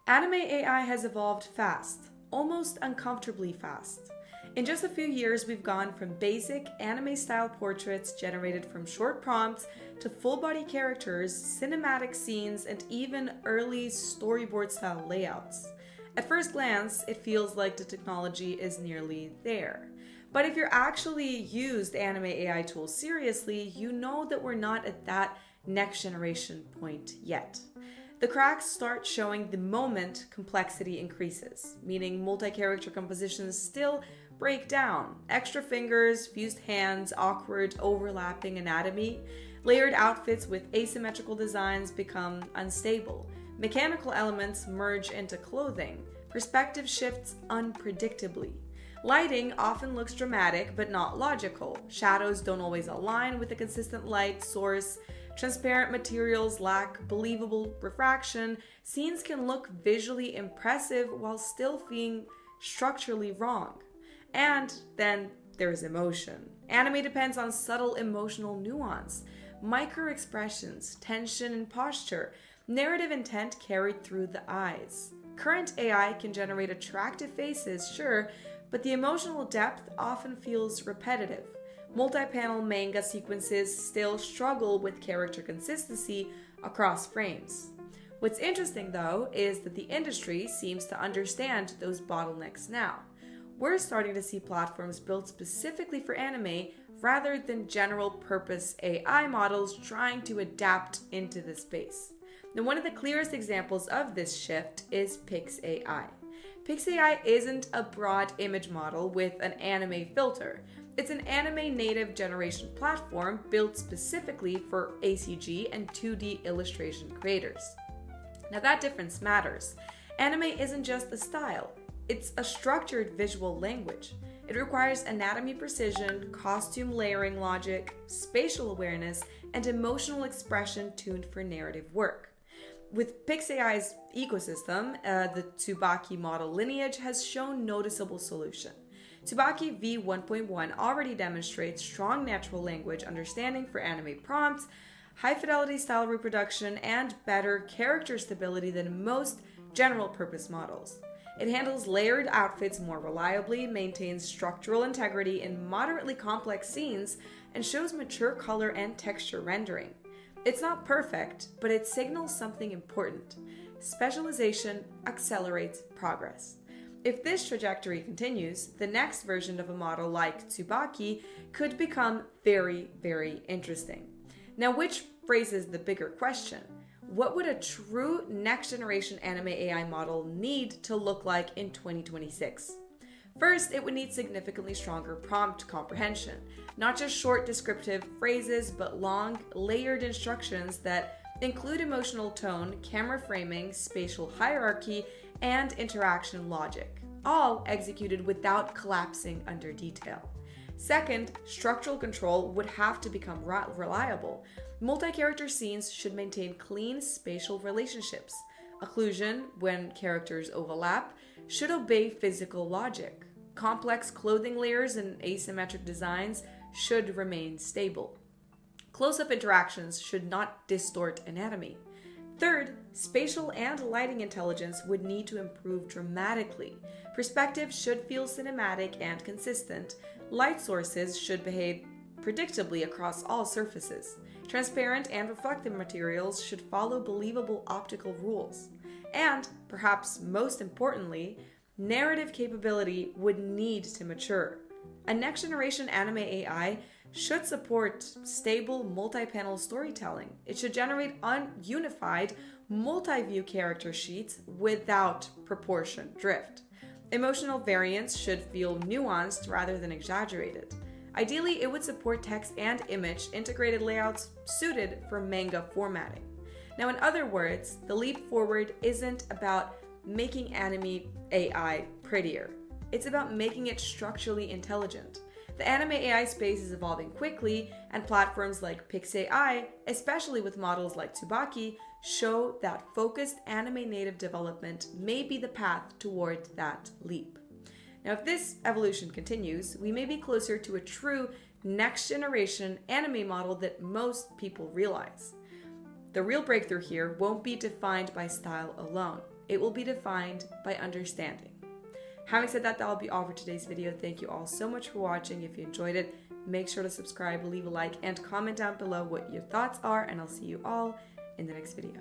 Anime AI has evolved fast, almost uncomfortably fast. In just a few years, we've gone from basic anime-style portraits generated from short prompts to full-body characters, cinematic scenes, and even early storyboard-style layouts. At first glance, it feels like the technology is nearly there. But if you're actually used anime AI tools seriously, you know that we're not at that next generation point yet. The cracks start showing the moment complexity increases, meaning multi-character compositions still break down. Extra fingers, fused hands, awkward overlapping anatomy, layered outfits with asymmetrical designs become unstable. Mechanical elements merge into clothing. Perspective shifts unpredictably. Lighting often looks dramatic but not logical. Shadows don't always align with a consistent light source. Transparent materials lack believable refraction. Scenes can look visually impressive while still being structurally wrong. And then there's emotion. Anime depends on subtle emotional nuance, micro expressions, tension and posture, narrative intent carried through the eyes. Current AI can generate attractive faces, sure, but the emotional depth often feels repetitive. Multi-panel manga sequences still struggle with character consistency across frames. What's interesting, though, is that the industry seems to understand those bottlenecks now. We're starting to see platforms built specifically for anime rather than general-purpose AI models trying to adapt into the space. Now, one of the clearest examples of this shift is PixAI. PixAI isn't a broad image model with an anime filter. It's an anime native generation platform built specifically for ACG and 2D illustration creators. Now that difference matters. Anime isn't just a style, it's a structured visual language. It requires anatomy precision, costume layering logic, spatial awareness, and emotional expression tuned for narrative work. With PixAI's ecosystem, the Tsubaki model lineage has shown noticeable solution. Tsubaki v1.1 already demonstrates strong natural language understanding for anime prompts, high-fidelity style reproduction, and better character stability than most general-purpose models. It handles layered outfits more reliably, maintains structural integrity in moderately complex scenes, and shows mature color and texture rendering. It's not perfect, but it signals something important. Specialization accelerates progress. If this trajectory continues, the next version of a model like Tsubaki could become very, very interesting. Now, which raises the bigger question. What would a true next-generation anime AI model need to look like in 2026? First, it would need significantly stronger prompt comprehension. Not just short descriptive phrases, but long, layered instructions that include emotional tone, camera framing, spatial hierarchy, and interaction logic, all executed without collapsing under detail. Second, structural control would have to become reliable. Multi-character scenes should maintain clean spatial relationships. Occlusion, when characters overlap, should obey physical logic. Complex clothing layers and asymmetric designs should remain stable. Close-up interactions should not distort anatomy. Third, spatial and lighting intelligence would need to improve dramatically. Perspective should feel cinematic and consistent. Light sources should behave predictably across all surfaces. Transparent and reflective materials should follow believable optical rules. And, perhaps most importantly, narrative capability would need to mature. A next-generation anime AI should support stable multi-panel storytelling. It should generate unified multi-view character sheets without proportion drift. Emotional variance should feel nuanced rather than exaggerated. Ideally, it would support text and image integrated layouts suited for manga formatting. Now, in other words, the leap forward isn't about making anime AI prettier. It's about making it structurally intelligent. The anime AI space is evolving quickly, and platforms like PixAI, especially with models like Tsubaki, show that focused anime native development may be the path toward that leap. Now, if this evolution continues, we may be closer to a true next-generation anime model that most people realize. The real breakthrough here won't be defined by style alone. It will be defined by understanding. Having said that, that will be all for today's video. Thank you all so much for watching. If you enjoyed it, make sure to subscribe, leave a like, and comment down below what your thoughts are, and I'll see you all in the next video.